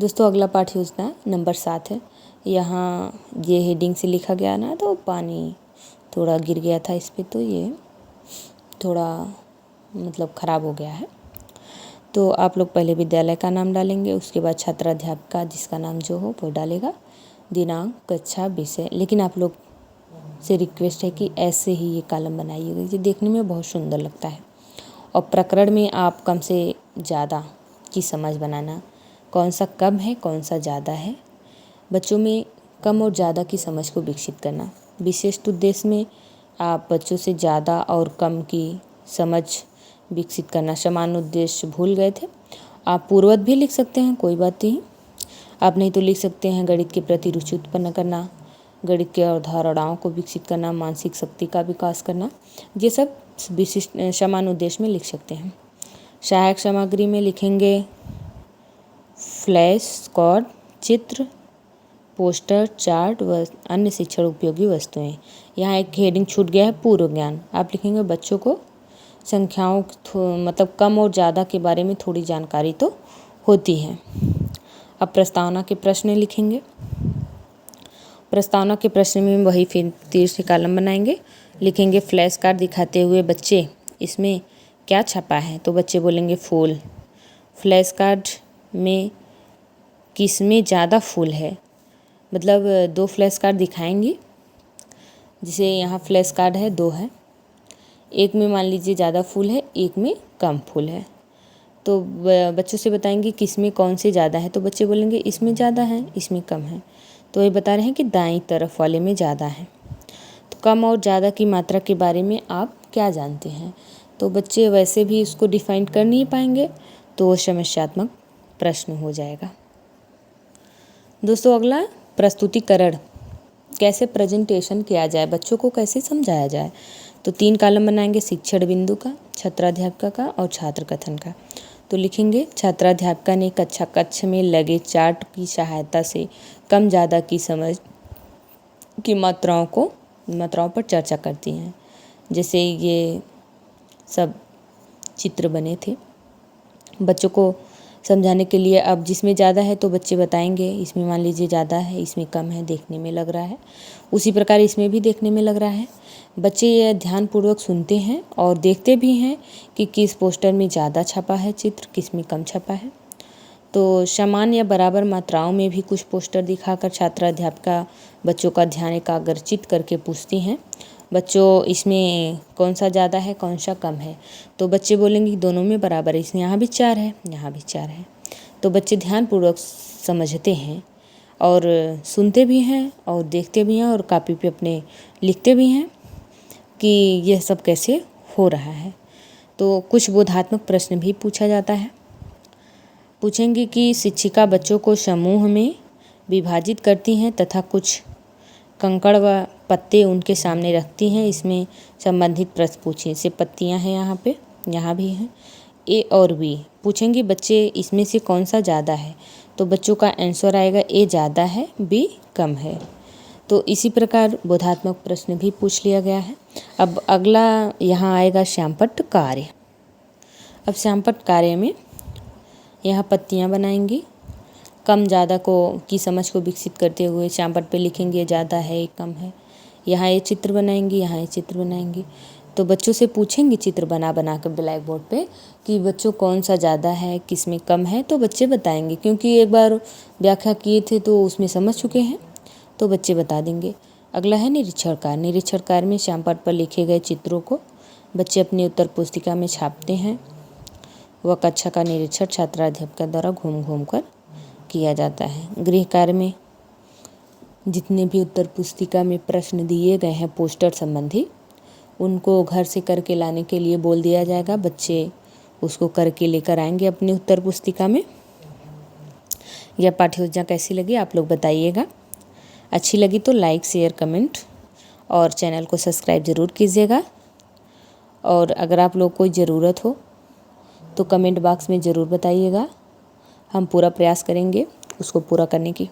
दोस्तों अगला पाठ योजना नंबर 7 है। यहाँ ये हेडिंग से लिखा गया ना, तो पानी थोड़ा गिर गया था इस पर, तो ये थोड़ा मतलब ख़राब हो गया है। तो आप लोग पहले विद्यालय का नाम डालेंगे, उसके बाद छात्राध्यापिका जिसका नाम जो हो वो डालेगा, दिनांक, कक्षा, विषय। लेकिन आप लोग से रिक्वेस्ट है कि ऐसे ही ये कॉलम बनाइएगा, ये देखने में बहुत सुंदर लगता है। और प्रकरण में आप कम से ज़्यादा की समझ बनाना, कौन सा कम है कौन सा ज़्यादा है, बच्चों में कम और ज़्यादा की समझ को विकसित करना। विशिष्ट उद्देश्य में आप बच्चों से ज़्यादा और कम की समझ विकसित करना। समान उद्देश्य भूल गए थे, आप पूर्ववत भी लिख सकते हैं, कोई बात नहीं। आप नहीं तो लिख सकते हैं गणित के प्रति रुचि उत्पन्न करना, गणित के अवधारणाओं को विकसित करना, मानसिक शक्ति का विकास करना। ये सब विशिष्ट समान उद्देश्य में लिख सकते हैं। सहायक सामग्री में लिखेंगे फ्लैश कार्ड, चित्र, पोस्टर, चार्ट व अन्य शिक्षण उपयोगी वस्तुएं। यहाँ एक हेडिंग छूट गया है, पूर्व ज्ञान। आप लिखेंगे बच्चों को संख्याओं मतलब कम और ज़्यादा के बारे में थोड़ी जानकारी तो होती है। अब प्रस्तावना के प्रश्न लिखेंगे। प्रस्तावना के प्रश्न में वही फिर तीसरे कॉलम बनाएंगे। लिखेंगे फ्लैश कार्ड दिखाते हुए बच्चे, इसमें क्या छपा है? तो बच्चे बोलेंगे फूल। फ्लैश कार्ड में किस में ज़्यादा फूल है? मतलब 2 फ्लैश कार्ड दिखाएंगे, जैसे यहाँ फ्लैश कार्ड है 2 है, एक में मान लीजिए ज़्यादा फूल है, एक में कम फूल है। तो बच्चों से बताएंगे किस में कौन से ज़्यादा है, तो बच्चे बोलेंगे इसमें ज़्यादा है, इसमें कम है। तो ये बता रहे हैं कि दाईं तरफ वाले में ज़्यादा है। तो कम और ज़्यादा की मात्रा के बारे में आप क्या जानते हैं? तो बच्चे वैसे भी इसको डिफाइन कर नहीं पाएंगे, तो वो समस्यात्मक प्रश्न हो जाएगा। दोस्तों अगला प्रस्तुतिकरण, कैसे प्रेजेंटेशन किया जाए, बच्चों को कैसे समझाया जाए। तो 3 कॉलम बनाएंगे, शिक्षण बिंदु का, छात्राध्यापिका का और छात्र कथन का। तो लिखेंगे छात्राध्यापिका ने कक्ष में लगे चार्ट की सहायता से कम ज़्यादा की समझ की मात्राओं पर चर्चा करती हैं। जैसे ये सब चित्र बने थे बच्चों को समझाने के लिए। अब जिसमें ज़्यादा है तो बच्चे बताएंगे, इसमें मान लीजिए ज़्यादा है, इसमें कम है, देखने में लग रहा है। उसी प्रकार इसमें भी देखने में लग रहा है। बच्चे यह ध्यानपूर्वक सुनते हैं और देखते भी हैं कि किस पोस्टर में ज़्यादा छपा है चित्र, किस में कम छपा है। तो समान या बराबर मात्राओं में भी कुछ पोस्टर दिखाकर छात्राध्यापिका बच्चों का ध्यान एकाग्रचित करके पूछती हैं, बच्चों इसमें कौन सा ज़्यादा है कौन सा कम है। तो बच्चे बोलेंगे दोनों में बराबर है, इसमें यहाँ भी 4 है, यहाँ भी 4 है। तो बच्चे ध्यानपूर्वक समझते हैं और सुनते भी हैं और देखते भी हैं और कॉपी पे अपने लिखते भी हैं कि यह सब कैसे हो रहा है। तो कुछ बोधात्मक प्रश्न भी पूछा जाता है। पूछेंगे कि शिक्षिका बच्चों को समूह में विभाजित करती हैं तथा कुछ कंकड़ व पत्ते उनके सामने रखती हैं, इसमें संबंधित प्रश्न पूछें। जैसे पत्तियां हैं यहाँ पे, यहाँ भी हैं। ए और बी पूछेंगे बच्चे इसमें से कौन सा ज़्यादा है, तो बच्चों का आंसर आएगा ए ज़्यादा है, बी कम है। तो इसी प्रकार बोधात्मक प्रश्न भी पूछ लिया गया है। अब अगला यहाँ आएगा श्यामपट्ट कार्य। अब श्यामपट्ट कार्य में यहाँ पत्तियाँ बनाएंगी, कम ज़्यादा की समझ को विकसित करते हुए श्यामपट्ट पे लिखेंगे ज़्यादा है कम है। यहाँ ये चित्र बनाएंगी, यहाँ ये चित्र बनाएंगी। तो बच्चों से पूछेंगे चित्र बना कर ब्लैक बोर्ड पे कि बच्चों कौन सा ज़्यादा है किस में कम है, तो बच्चे बताएंगे, क्योंकि एक बार व्याख्या किए थे तो उसमें समझ चुके हैं, तो बच्चे बता देंगे। अगला है निरीक्षण कार्य। निरीक्षण कार्य में श्यामपट्ट पर लिखे गए चित्रों को बच्चे अपनी उत्तर पुस्तिका में छापते हैं। वह कक्षा का निरीक्षण छात्राध्यापिका द्वारा घूम घूम कर किया जाता है। गृह कार्य में जितने भी उत्तर पुस्तिका में प्रश्न दिए गए हैं पोस्टर संबंधी, उनको घर से करके लाने के लिए बोल दिया जाएगा। बच्चे उसको करके लेकर आएंगे अपनी उत्तर पुस्तिका में। यह पाठ्य योजना कैसी लगी आप लोग बताइएगा। अच्छी लगी तो लाइक शेयर कमेंट और चैनल को सब्सक्राइब ज़रूर कीजिएगा। और अगर आप लोग कोई ज़रूरत हो तो कमेंट बॉक्स में ज़रूर बताइएगा, हम पूरा प्रयास करेंगे उसको पूरा करने की।